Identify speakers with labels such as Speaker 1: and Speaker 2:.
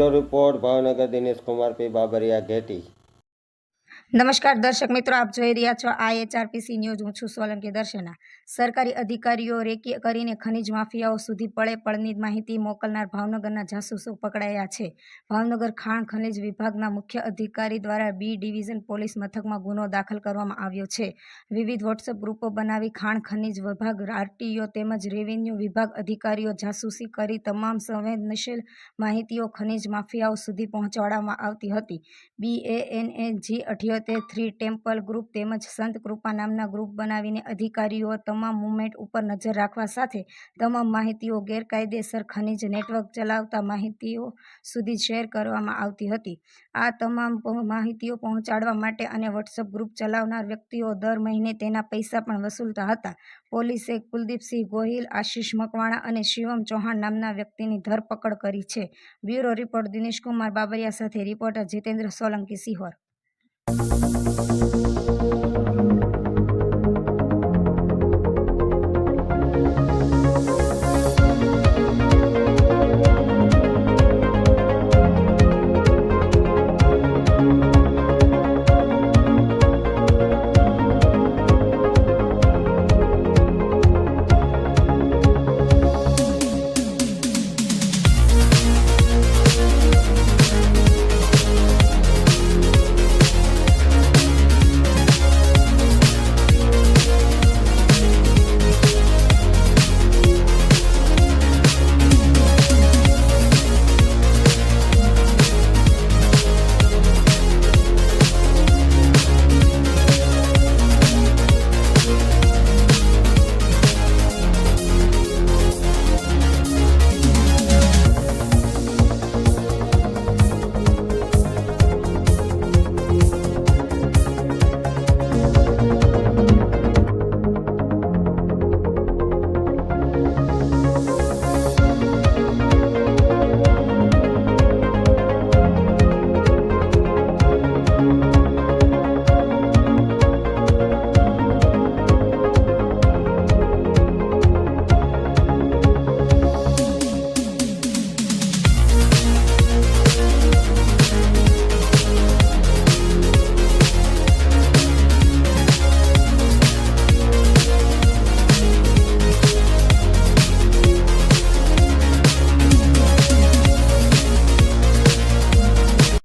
Speaker 1: Bureau report Bhavnagar Dinesh Kumar પી બાબરિયા ઘેટી।
Speaker 2: નમસ્કાર દર્શક મિત્રો, આપ જોઈ રહ્યા છો IHRPC ન્યૂઝ। હું છું સોલંકી દર્શના। સરકારી અધિકારીઓ રેકી કરીને ખનીજ માફિયાઓ સુધી પળે પળની માહિતી મોકલનાર ભાવનગરના જાસૂસો પકડાયા છે। ભાવનગર ખાણ ખનીજ વિભાગના મુખ્ય અધિકારી દ્વારા B ડિવિઝન પોલીસ મથકમાં ગુનો દાખલ કરવામાં આવ્યો છે। વિવિધ વોટ્સએપ ગ્રુપો બનાવી ખાણ ખનીજ વિભાગ, RTO તેમજ રેવન્યુ વિભાગ અધિકારીઓ જાસૂસી કરી તમામ સંવેદનશીલ માહિતીઓ ખનીજ માફિયાઓ સુધી પહોંચાડવામાં આવતી હતી। BANAG-78 3 ટેમ્પલ ગ્રુપ તેમજ સંત કૃપા નામના ગ્રુપ બનાવીને અધિકારીઓ તમામ મુવમેન્ટ ઉપર નજર રાખવા સાથે તમામ માહિતીઓ ગેરકાયદેસર ખનીજ નેટવર્ક ચલાવતા માહિતીઓ સુધી શેર કરવામાં આવતી હતી। આ તમામ માહિતીઓ પહોંચાડવા માટે અને વોટ્સએપ ગ્રુપ ચલાવનાર વ્યક્તિઓ દર મહિને તેના પૈસા પણ વસૂલતા હતા। પોલીસે કુલદીપસિંહ ગોહિલ, આશીષ મકવાણા અને શિવમ ચૌહાણ નામના વ્યક્તિની ધરપકડ કરી છે। બ્યુરો રિપોર્ટ દિનેશ કુમાર બાબરિયા સાથે રિપોર્ટર જીતેન્દ્ર સોલંકી, સિહોર।